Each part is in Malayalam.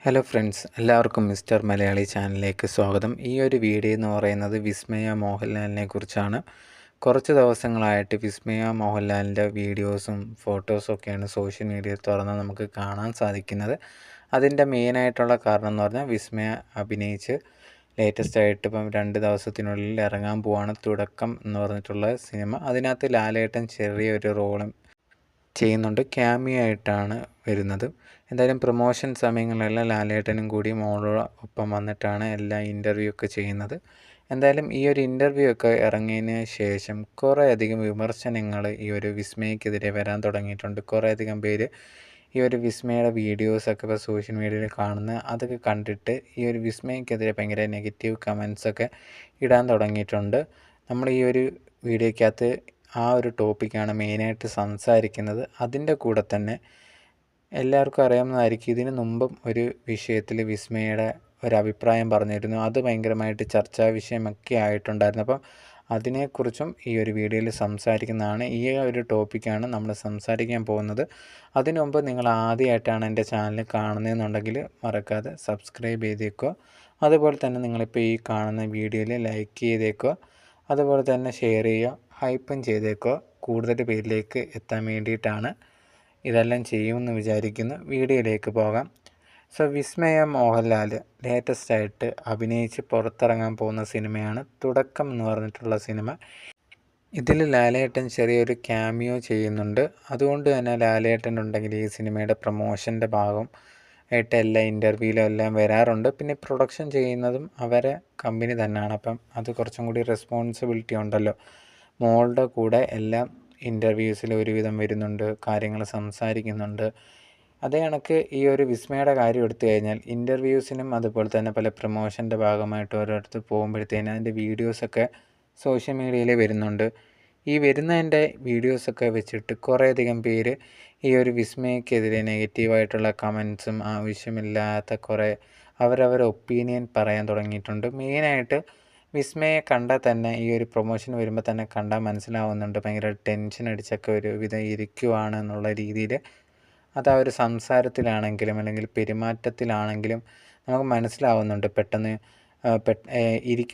ഹലോ ഫ്രണ്ട്സ്, എല്ലാവർക്കും മിസ്റ്റർ മലയാളി ചാനലിലേക്ക് സ്വാഗതം. ഈ ഒരു വീഡിയോ എന്ന് പറയുന്നത് വിസ്മയ മോഹൻലാലിനെ കുറിച്ചാണ്. കുറച്ച് ദിവസങ്ങളായിട്ട് വിസ്മയ മോഹൻലാലിൻ്റെ വീഡിയോസും ഫോട്ടോസും ഒക്കെയാണ് സോഷ്യൽ മീഡിയയിൽ തുറന്ന് നമുക്ക് കാണാൻ സാധിക്കുന്നത്. അതിൻ്റെ മെയിനായിട്ടുള്ള കാരണം എന്ന് പറഞ്ഞാൽ വിസ്മയ അഭിനയിച്ച് ലേറ്റസ്റ്റ് ആയിട്ട് ഇപ്പം 2 ദിവസത്തിനുള്ളിൽ ഇറങ്ങാൻ പോവാണ് തുടക്കം എന്ന് പറഞ്ഞിട്ടുള്ള സിനിമ. അതിനകത്ത് ലാലേട്ടൻ ചെറിയൊരു റോളും ചെയ്യുന്നുണ്ട്, ക്യാമിയോ ആയിട്ടാണ് വരുന്നത്. എന്തായാലും പ്രൊമോഷൻ സമയങ്ങളിലെല്ലാം ലാലേട്ടനും കൂടി മോളോടൊപ്പം വന്നിട്ടാണ് എല്ലാ ഇൻ്റർവ്യൂ ഒക്കെ ചെയ്യുന്നത്. എന്തായാലും ഈ ഒരു ഇൻ്റർവ്യൂ ഒക്കെ ഇറങ്ങിയതിന് ശേഷം കുറേയധികം വിമർശനങ്ങൾ ഈ ഒരു വിസ്മയക്കെതിരെ വരാൻ തുടങ്ങിയിട്ടുണ്ട്. കുറേയധികം പേര് ഈ ഒരു വിസ്മയുടെ വീഡിയോസൊക്കെ ഇപ്പോൾ സോഷ്യൽ മീഡിയയിൽ കാണുന്ന അതൊക്കെ കണ്ടിട്ട് ഈ ഒരു വിസ്മയക്കെതിരെ ഭയങ്കര നെഗറ്റീവ് കമൻസൊക്കെ ഇടാൻ തുടങ്ങിയിട്ടുണ്ട്. നമ്മൾ ഈ ഒരു വീഡിയോയ്ക്കകത്ത് ആ ഒരു ടോപ്പിക്കാണ് മെയിനായിട്ട് സംസാരിക്കുന്നത്. അതിൻ്റെ കൂടെ തന്നെ എല്ലാവർക്കും അറിയാവുന്നതായിരിക്കും, ഇതിനു മുമ്പും ഒരു വിഷയത്തിൽ വിസ്മയുടെ ഒരഭിപ്രായം പറഞ്ഞിരുന്നു. അത് ഭയങ്കരമായിട്ട് ചർച്ചാ വിഷയമൊക്കെ ആയിട്ടുണ്ടായിരുന്നു. അപ്പം അതിനെക്കുറിച്ചും ഈ ഒരു വീഡിയോയിൽ സംസാരിക്കുന്നതാണ്. ഈ ഒരു ടോപ്പിക്കാണ് നമ്മൾ സംസാരിക്കാൻ പോകുന്നത്. അതിനു മുമ്പ് നിങ്ങൾ ആദ്യമായിട്ടാണ് എൻ്റെ ചാനൽ കാണുന്നതെന്നുണ്ടെങ്കിൽ മറക്കാതെ സബ്സ്ക്രൈബ് ചെയ്തേക്കുക. അതുപോലെ തന്നെ നിങ്ങളിപ്പോൾ ഈ കാണുന്ന വീഡിയോയിൽ ലൈക്ക് ചെയ്തേക്കുക. അതുപോലെ തന്നെ ഷെയർ ചെയ്യുക, ഹൈപ്പും ചെയ്തേക്കുക. കൂടുതൽ പേരിലേക്ക് എത്താൻ വേണ്ടിയിട്ടാണ് ഇതെല്ലാം ചെയ്യുമെന്ന് വിചാരിക്കുന്നു. വീഡിയോയിലേക്ക് പോകാം. വിസ്മയ മോഹൻലാൽ ലേറ്റസ്റ്റ് ആയിട്ട് അഭിനയിച്ച് പുറത്തിറങ്ങാൻ പോകുന്ന സിനിമയാണ് തുടക്കം എന്ന് പറഞ്ഞിട്ടുള്ള സിനിമ. ഇതിൽ ലാലേട്ടൻ ചെറിയൊരു ക്യാമിയോ ചെയ്യുന്നുണ്ട്. അതുകൊണ്ട് തന്നെ ലാലേട്ടൻ ഉണ്ടെങ്കിൽ ഈ സിനിമയുടെ പ്രൊമോഷൻ്റെ ഭാഗം ആയിട്ട് എല്ലാ ഇൻ്റർവ്യൂയിലും എല്ലാം വരാറുണ്ട്. പിന്നെ പ്രൊഡക്ഷൻ ചെയ്യുന്നതും അവരെ കമ്പനി തന്നെയാണ്. അപ്പം അത് കുറച്ചും കൂടി റെസ്പോൺസിബിലിറ്റി ഉണ്ടല്ലോ. മോളുടെ കൂടെ എല്ലാം ഇൻ്റർവ്യൂസിൽ ഒരുവിധം വരുന്നുണ്ട്, കാര്യങ്ങൾ സംസാരിക്കുന്നുണ്ട്. അതേ കണക്ക് ഈ ഒരു വിസ്മയുടെ കാര്യം എടുത്തു കഴിഞ്ഞാൽ ഇൻ്റർവ്യൂസിനും അതുപോലെ തന്നെ പല പ്രൊമോഷൻ്റെ ഭാഗമായിട്ട് ഓരോരുത്തർ പോകുമ്പോഴത്തേനും അതിൻ്റെ വീഡിയോസൊക്കെ സോഷ്യൽ മീഡിയയിൽ വരുന്നുണ്ട്. ഈ വരുന്നതിൻ്റെ വീഡിയോസൊക്കെ വെച്ചിട്ട് കുറേയധികം പേര് ഈ ഒരു വിസ്മയക്കെതിരെ നെഗറ്റീവായിട്ടുള്ള കമൻസും ആവശ്യമില്ലാത്ത കുറേ അവരവരുടെ ഒപ്പീനിയൻ പറയാൻ തുടങ്ങിയിട്ടുണ്ട്. മെയിനായിട്ട് വിസ്മയെ കണ്ടാൽ തന്നെ ഈ ഒരു പ്രൊമോഷൻ വരുമ്പോൾ തന്നെ കണ്ടാൽ മനസ്സിലാവുന്നുണ്ട്, ഭയങ്കര ടെൻഷൻ അടിച്ചൊക്കെ ഒരു വിധം ഇരിക്കുവാണ് എന്നുള്ള രീതിയിൽ. അത് ആ ഒരു സംസാരത്തിലാണെങ്കിലും അല്ലെങ്കിൽ പെരുമാറ്റത്തിലാണെങ്കിലും നമുക്ക് മനസ്സിലാവുന്നുണ്ട്. പെട്ടെന്ന്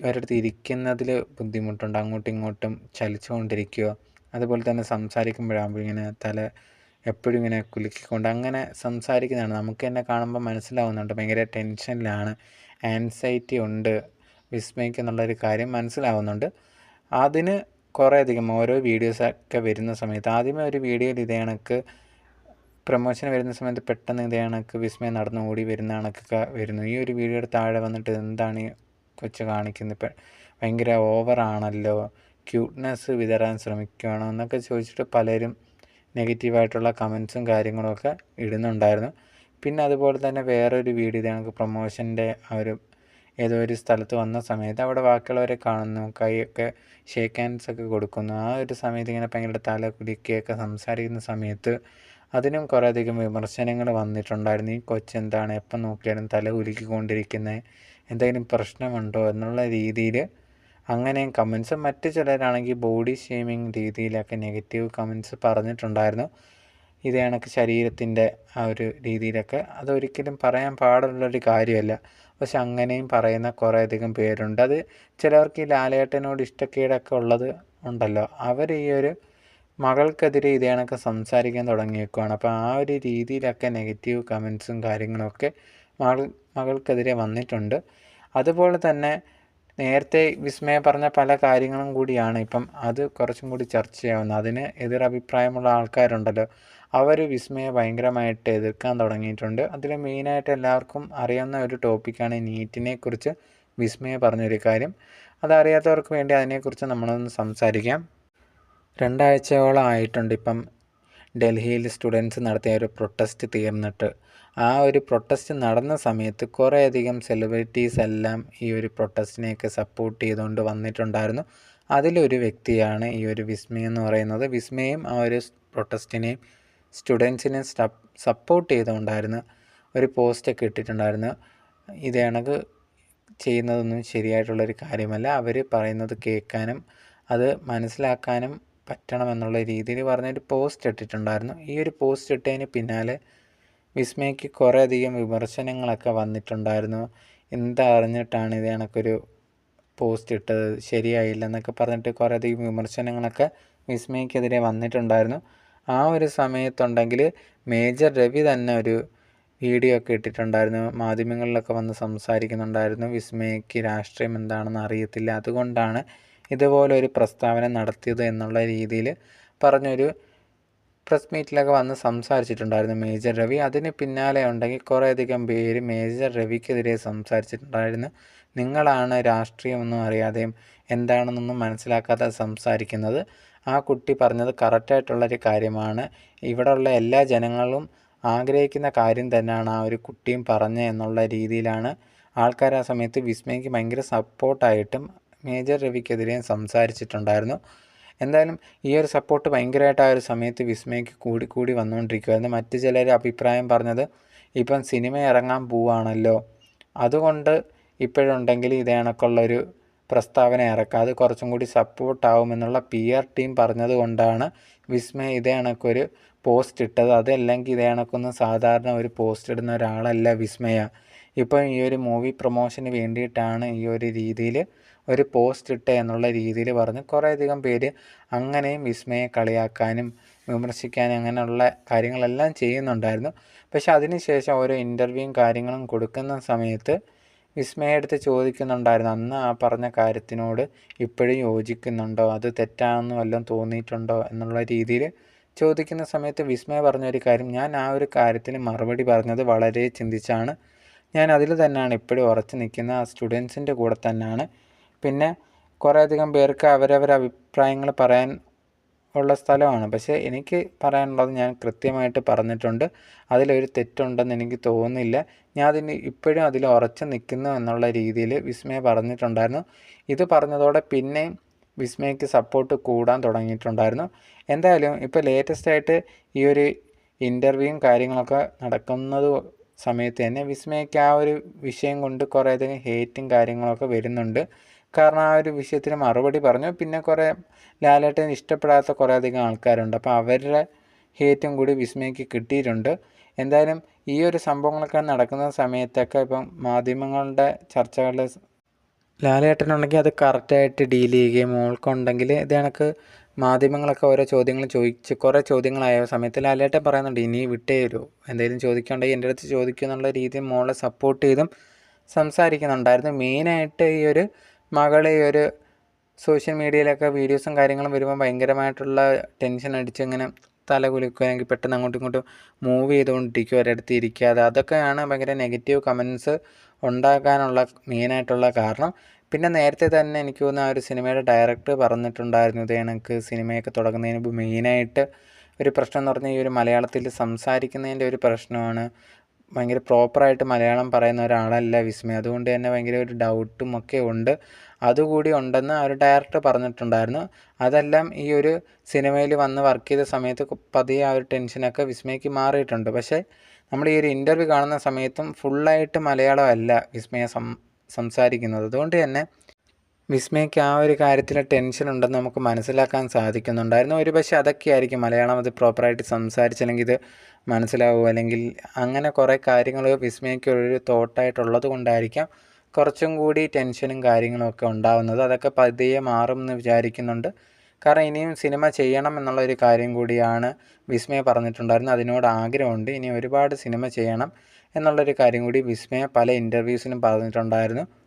ഒരിടത്ത് ഇരിക്കുന്നതിൽ ബുദ്ധിമുട്ടുണ്ട്, അങ്ങോട്ടും ഇങ്ങോട്ടും ചലിച്ചുകൊണ്ടിരിക്കുക. അതുപോലെ തന്നെ സംസാരിക്കുമ്പോഴാകുമ്പോൾ ഇങ്ങനെ തല എപ്പോഴും ഇങ്ങനെ കുലുക്കിക്കൊണ്ട് അങ്ങനെ സംസാരിക്കുന്നതാണ്. നമുക്ക് തന്നെ കാണുമ്പോൾ മനസ്സിലാവുന്നുണ്ട് ഭയങ്കര ടെൻഷനിലാണ്, ആൻസൈറ്റി ഉണ്ട് വിസ്മയ്ക്ക് എന്നുള്ളൊരു കാര്യം മനസ്സിലാവുന്നുണ്ട്. അതിന് കുറേയധികം ഓരോ വീഡിയോസൊക്കെ വരുന്ന സമയത്ത് ആദ്യമേ ഒരു വീഡിയോയിൽ ഇതേ കണക്ക് പ്രൊമോഷൻ വരുന്ന സമയത്ത് പെട്ടെന്ന് ഇതേ കണക്ക് വിസ്മയം നടന്ന് ഓടി വരുന്ന കണക്കൊക്കെ വരുന്നു. ഈ ഒരു വീഡിയോയുടെ താഴെ വന്നിട്ട് എന്താണ് ഈ കൊച്ചു കാണിക്കുന്നത്, ഇപ്പം ഭയങ്കര ഓവറാണല്ലോ, ക്യൂട്ട്നെസ് വിതരാൻ ശ്രമിക്കുകയാണോ എന്നൊക്കെ ചോദിച്ചിട്ട് പലരും നെഗറ്റീവായിട്ടുള്ള കമൻസും കാര്യങ്ങളുമൊക്കെ ഇടുന്നുണ്ടായിരുന്നു. പിന്നെ അതുപോലെ തന്നെ വേറൊരു വീഡിയോ ഇത് കണക്ക് പ്രൊമോഷൻ്റെ ആ ഒരു ഏതോ ഒരു സ്ഥലത്ത് വന്ന സമയത്ത് അവിടെ ബാക്കിയുള്ളവരെ കാണുന്നു, കൈയൊക്കെ ഷേക്ക് ഹാൻഡ്സൊക്കെ കൊടുക്കുന്നു. ആ ഒരു സമയത്ത് ഇങ്ങനെ ഭയങ്കര തല കുലുക്കിയൊക്കെ സംസാരിക്കുന്ന സമയത്ത് അതിനും കുറേയധികം വിമർശനങ്ങൾ വന്നിട്ടുണ്ടായിരുന്നു. ഈ കൊച്ചെന്താണ് എപ്പം നോക്കിയാലും തല കുലുക്കിക്കൊണ്ടിരിക്കുന്നത്, എന്തെങ്കിലും പ്രശ്നമുണ്ടോ എന്നുള്ള രീതിയിൽ അങ്ങനെയും കമൻസ്. മറ്റ് ചിലരാണെങ്കിൽ ബോഡി ഷേമിങ് രീതിയിലൊക്കെ നെഗറ്റീവ് കമൻസ് പറഞ്ഞിട്ടുണ്ടായിരുന്നു. ഇത് കണക്ക് ശരീരത്തിൻ്റെ ആ ഒരു രീതിയിലൊക്കെ അതൊരിക്കലും പറയാൻ പാടുള്ളൊരു കാര്യമല്ല. പക്ഷെ അങ്ങനെയും പറയുന്ന കുറേയധികം പേരുണ്ട്. അത് ചിലവർക്ക് ഈ ലാലേട്ടനോട് ഇഷ്ടക്കേടൊക്കെ ഉള്ളത് ഉണ്ടല്ലോ, അവർ ഈ ഒരു മകൾക്കെതിരെ ഇതേ കണക്ക് സംസാരിക്കാൻ തുടങ്ങിയേക്കുവാണ്. അപ്പോൾ ആ ഒരു രീതിയിലൊക്കെ നെഗറ്റീവ് കമൻസും കാര്യങ്ങളൊക്കെ മകൾക്കെതിരെ വന്നിട്ടുണ്ട്. അതുപോലെ തന്നെ നേരത്തെ വിസ്മയ പറഞ്ഞ പല കാര്യങ്ങളും കൂടിയാണ് ഇപ്പം അത് കുറച്ചും കൂടി ചർച്ചയാവുന്നത്. അതിന് എതിരഭിപ്രായമുള്ള ആൾക്കാരുണ്ടല്ലോ, അവർ വിസ്മയെ ഭയങ്കരമായിട്ട് എതിർക്കാൻ തുടങ്ങിയിട്ടുണ്ട്. അതിൽ മെയിനായിട്ട് എല്ലാവർക്കും അറിയാവുന്ന ഒരു ടോപ്പിക്കാണ് നീറ്റിനെ കുറിച്ച് വിസ്മയ പറഞ്ഞൊരു കാര്യം. അതറിയാത്തവർക്ക് വേണ്ടി അതിനെക്കുറിച്ച് നമ്മളൊന്ന് സംസാരിക്കാം. 2 ആഴ്ചയോളം ആയിട്ടുണ്ട് ഇപ്പം ഡൽഹിയിൽ സ്റ്റുഡൻസ് നടത്തിയ ഒരു പ്രൊട്ടസ്റ്റ് തീർന്നിട്ട്. ആ ഒരു പ്രൊട്ടസ്റ്റ് നടന്ന സമയത്ത് കുറേയധികം സെലിബ്രിറ്റീസ് എല്ലാം ഈ ഒരു പ്രൊട്ടസ്റ്റിനെയൊക്കെ സപ്പോർട്ട് ചെയ്തുകൊണ്ട് വന്നിട്ടുണ്ടായിരുന്നു. അതിലൊരു വ്യക്തിയാണ് ഈ ഒരു വിസ്മയ എന്ന് പറയുന്നത്. വിസ്മയും ആ ഒരു പ്രൊട്ടസ്റ്റിനെയും സ്റ്റുഡൻസിനെ സപ്പോർട്ട് ചെയ്തുകൊണ്ടായിരുന്നു ഒരു പോസ്റ്റൊക്കെ ഇട്ടിട്ടുണ്ടായിരുന്നു. ഇത് കണക്ക് ചെയ്യുന്നതൊന്നും ശരിയായിട്ടുള്ളൊരു കാര്യമല്ല, അവർ പറയുന്നത് കേൾക്കാനും അത് മനസ്സിലാക്കാനും പറ്റണമെന്നുള്ള രീതിയിൽ പറഞ്ഞൊരു പോസ്റ്റ് ഇട്ടിട്ടുണ്ടായിരുന്നു. ഈ ഒരു പോസ്റ്റ് ഇട്ടതിന് പിന്നാലെ വിസ്മയ്ക്ക് കുറേയധികം വിമർശനങ്ങളൊക്കെ വന്നിട്ടുണ്ടായിരുന്നു. എന്തറിഞ്ഞിട്ടാണ് ഇത് കണക്കൊരു പോസ്റ്റ് ഇട്ടത്, ശരിയായില്ലെന്നൊക്കെ പറഞ്ഞിട്ട് കുറേയധികം വിമർശനങ്ങളൊക്കെ വിസ്മയ്ക്കെതിരെ വന്നിട്ടുണ്ടായിരുന്നു. ആ ഒരു സമയത്തുണ്ടെങ്കിൽ മേജർ രവി തന്നെ ഒരു വീഡിയോ ഒക്കെ ഇട്ടിട്ടുണ്ടായിരുന്നു. മാധ്യമങ്ങളിലൊക്കെ വന്ന് സംസാരിക്കുന്നുണ്ടായിരുന്നു. വിസ്മയ്ക്ക് രാഷ്ട്രീയം എന്താണെന്ന് അറിയത്തില്ല, അതുകൊണ്ടാണ് ഇതുപോലൊരു പ്രസ്താവന നടത്തിയത് എന്നുള്ള രീതിയിൽ പറഞ്ഞൊരു പ്രസ് മീറ്റിലൊക്കെ വന്ന് സംസാരിച്ചിട്ടുണ്ടായിരുന്നു മേജർ രവി. അതിന് പിന്നാലെ ഉണ്ടെങ്കിൽ കുറേയധികം പേര് മേജർ രവിക്കെതിരെ സംസാരിച്ചിട്ടുണ്ടായിരുന്നു. നിങ്ങളാണ് രാഷ്ട്രീയമൊന്നും അറിയാതെയും എന്താണെന്നൊന്നും മനസ്സിലാക്കാതെ സംസാരിക്കുന്നത്. ആ കുട്ടി പറഞ്ഞത് കറക്റ്റായിട്ടുള്ളൊരു കാര്യമാണ്. ഇവിടെയുള്ള എല്ലാ ജനങ്ങളും ആഗ്രഹിക്കുന്ന കാര്യം തന്നെയാണ് ആ ഒരു കുട്ടിയും പറഞ്ഞത് എന്നുള്ള രീതിയിലാണ് ആൾക്കാർ ആ സമയത്ത് വിസ്മയ്ക്ക് ഭയങ്കര സപ്പോർട്ടായിട്ടും മേജർ രവിക്കെതിരെയും സംസാരിച്ചിട്ടുണ്ടായിരുന്നു. എന്തായാലും ഈ ഒരു സപ്പോർട്ട് ഭയങ്കരമായിട്ട് ആ ഒരു സമയത്ത് വിസ്മയ്ക്ക് കൂടി വന്നുകൊണ്ടിരിക്കുമായിരുന്നു. മറ്റ് ചിലർ അഭിപ്രായം പറഞ്ഞത്, ഇപ്പം സിനിമ ഇറങ്ങാൻ പോവുകയാണല്ലോ, അതുകൊണ്ട് ഇപ്പോഴുണ്ടെങ്കിൽ ഇതേ കണക്കുള്ളൊരു പ്രസ്താവന ഇറക്കാതെ കുറച്ചും കൂടി സപ്പോർട്ടാവുമെന്നുള്ള PR ടീം പറഞ്ഞത് കൊണ്ടാണ് വിസ്മയ ഇതേ കണക്കൊരു പോസ്റ്റ് ഇട്ടത്. അതല്ലെങ്കിൽ ഇതേ കണക്കൊന്നും സാധാരണ ഒരു പോസ്റ്റ് ഇടുന്ന ഒരാളല്ല വിസ്മയ. ഇപ്പം ഈ ഒരു മൂവി പ്രൊമോഷന് വേണ്ടിയിട്ടാണ് ഈ ഒരു രീതിയിൽ ഒരു പോസ്റ്റ് ഇട്ട എന്നുള്ള രീതിയിൽ പറഞ്ഞ് കുറേയധികം പേര് അങ്ങനെയും വിസ്മയെ കളിയാക്കാനും വിമർശിക്കാനും അങ്ങനെയുള്ള കാര്യങ്ങളെല്ലാം ചെയ്യുന്നുണ്ടായിരുന്നു. പക്ഷെ അതിനുശേഷം ഓരോ ഇൻ്റർവ്യൂവും കാര്യങ്ങളും കൊടുക്കുന്ന സമയത്ത് വിസ്മയെടുത്ത് ചോദിക്കുന്നുണ്ടായിരുന്നു, അന്ന് ആ പറഞ്ഞ കാര്യത്തിനോട് ഇപ്പോഴും യോജിക്കുന്നുണ്ടോ, അത് തെറ്റാണെന്ന് വല്ലതും തോന്നിയിട്ടുണ്ടോ എന്നുള്ള രീതിയിൽ ചോദിക്കുന്ന സമയത്ത് വിസ്മയ പറഞ്ഞൊരു കാര്യം, ഞാൻ ആ ഒരു കാര്യത്തിന് മറുപടി പറഞ്ഞത് വളരെ ചിന്തിച്ചാണ്. ഞാൻ അതിൽ തന്നെയാണ് ഇപ്പോഴും ഉറച്ചു നിൽക്കുന്ന, ആ സ്റ്റുഡൻസിൻ്റെ കൂടെ തന്നെയാണ്. പിന്നെ കുറേയധികം പേർക്ക് അവരവരുടെ അഭിപ്രായങ്ങൾ പറയാൻ ഉള്ള സ്ഥലമാണ്. പക്ഷേ എനിക്ക് പറയാനുള്ളത് ഞാൻ കൃത്യമായിട്ട് പറഞ്ഞിട്ടുണ്ട്. അതിലൊരു തെറ്റുണ്ടെന്ന് എനിക്ക് തോന്നുന്നില്ല. ഞാൻ ഇപ്പോഴും അതിൽ ഉറച്ചു നിൽക്കുന്നു എന്നുള്ള രീതിയിൽ വിസ്മയ പറഞ്ഞിട്ടുണ്ടായിരുന്നു. ഇത് പറഞ്ഞതോടെ പിന്നെയും വിസ്മയ്ക്ക് സപ്പോർട്ട് കൂടാൻ തുടങ്ങിയിട്ടുണ്ടായിരുന്നു. എന്തായാലും ഇപ്പോൾ ലേറ്റസ്റ്റായിട്ട് ഈ ഒരു ഇൻ്റർവ്യൂവും കാര്യങ്ങളൊക്കെ നടക്കുന്നത് സമയത്ത് തന്നെ വിസ്മയ്ക്ക് ആ ഒരു വിഷയം കൊണ്ട് കുറേയധികം ഹേറ്റും കാര്യങ്ങളൊക്കെ വരുന്നുണ്ട്. കാരണം ആ ഒരു വിഷയത്തിന് മറുപടി പറഞ്ഞു. പിന്നെ കുറേ ലാലേട്ടന് ഇഷ്ടപ്പെടാത്ത കുറേയധികം ആൾക്കാരുണ്ട്. അപ്പോൾ അവരുടെ ഹേറ്റും കൂടി വിസ്മയ്ക്ക് കിട്ടിയിട്ടുണ്ട്. എന്തായാലും ഈ ഒരു സംഭവങ്ങളൊക്കെ നടക്കുന്ന സമയത്തൊക്കെ ഇപ്പം മാധ്യമങ്ങളുടെ ചർച്ചകൾ ലാലേട്ടനുണ്ടെങ്കിൽ അത് കറക്റ്റായിട്ട് ഡീൽ ചെയ്യുകയും, മോൾക്കുണ്ടെങ്കിൽ ഇത് കണക്ക് മാധ്യമങ്ങളൊക്കെ ഓരോ ചോദ്യങ്ങൾ ചോദിച്ച് കുറേ ചോദ്യങ്ങളായ സമയത്ത് ലാലേട്ടൻ പറയുന്നുണ്ട്, ഇനി വിട്ടേ തരൂ, എന്തെങ്കിലും ചോദിക്കുകയുണ്ടെങ്കിൽ എൻ്റെ അടുത്ത് ചോദിക്കുക എന്നുള്ള രീതിയിൽ മോളെ സപ്പോർട്ട് ചെയ്തും സംസാരിക്കുന്നുണ്ടായിരുന്നു. മെയിനായിട്ട് ഈ ഒരു മകളെ ഈ ഒരു സോഷ്യൽ മീഡിയയിലൊക്കെ വീഡിയോസും കാര്യങ്ങളും വരുമ്പോൾ ഭയങ്കരമായിട്ടുള്ള ടെൻഷൻ അടിച്ച് ഇങ്ങനെ തല കുലുക്കുക, അല്ലെങ്കിൽ പെട്ടെന്ന് അങ്ങോട്ടും ഇങ്ങോട്ടും മൂവ് ചെയ്തുകൊണ്ടിരിക്കുക, ഒരിടത്ത് ഇരിക്കാതെ, അതൊക്കെയാണ് ഭയങ്കര നെഗറ്റീവ് കമൻസ് ഉണ്ടാകാനുള്ള മെയിനായിട്ടുള്ള കാരണം. പിന്നെ നേരത്തെ തന്നെ എനിക്ക് തോന്നുന്നു ആ ഒരു സിനിമയുടെ ഡയറക്ടർ പറഞ്ഞിട്ടുണ്ടായിരുന്നു, ഇത് എനിക്ക് സിനിമയൊക്കെ തുടങ്ങുന്നതിന് മുമ്പ് മെയിനായിട്ട് ഒരു പ്രശ്നം എന്ന് പറഞ്ഞാൽ ഈ ഒരു മലയാളത്തിൽ സംസാരിക്കുന്നതിൻ്റെ ഒരു പ്രശ്നമാണ്. ഭയങ്കര പ്രോപ്പറായിട്ട് മലയാളം പറയുന്ന ഒരാളല്ല വിസ്മയ, അതുകൊണ്ട് തന്നെ ഭയങ്കര ഒരു ഡൗട്ടും ഒക്കെ ഉണ്ട്. അതുകൂടി ഉണ്ടെന്ന് ആ ഒരു ഡയറക്ടർ പറഞ്ഞിട്ടുണ്ടായിരുന്നു. അതെല്ലാം ഈ ഒരു സിനിമയിൽ വന്ന് വർക്ക് ചെയ്ത സമയത്ത് പതിയെ ആ ഒരു ടെൻഷനൊക്കെ വിസ്മയ്ക്ക് മാറിയിട്ടുണ്ട്. പക്ഷേ നമ്മൾ ഈ ഒരു ഇൻ്റർവ്യൂ കാണുന്ന സമയത്തും ഫുള്ളായിട്ട് മലയാളം അല്ല വിസ്മയ സംസാരിക്കുന്നത്. അതുകൊണ്ട് തന്നെ വിസ്മയ്ക്ക് ആ ഒരു കാര്യത്തിൽ ടെൻഷൻ ഉണ്ടെന്ന് നമുക്ക് മനസ്സിലാക്കാൻ സാധിക്കുന്നുണ്ടായിരുന്നു. ഒരു പക്ഷേ അതൊക്കെയായിരിക്കും, മലയാളം അത് പ്രോപ്പറായിട്ട് സംസാരിച്ചില്ലെങ്കിൽ ഇത് മനസ്സിലാവുമോ, അല്ലെങ്കിൽ അങ്ങനെ കുറേ കാര്യങ്ങൾ വിസ്മയ്ക്ക് ഒരു തോട്ടായിട്ടുള്ളത് കൊണ്ടായിരിക്കാം കുറച്ചും കൂടി ടെൻഷനും കാര്യങ്ങളും ഒക്കെ ഉണ്ടാകുന്നത്. അതൊക്കെ പതിയെ മാറുമെന്ന് വിചാരിക്കുന്നുണ്ട്. കാരണം ഇനിയും സിനിമ ചെയ്യണം എന്നുള്ളൊരു കാര്യം കൂടിയാണ് വിസ്മയ പറഞ്ഞിട്ടുണ്ടായിരുന്നു. അതിനോട് ആഗ്രഹമുണ്ട്, ഇനി ഒരുപാട് സിനിമ ചെയ്യണം എന്നുള്ളൊരു കാര്യം കൂടി വിസ്മയ പല ഇൻ്റർവ്യൂസിനും പറഞ്ഞിട്ടുണ്ടായിരുന്നു.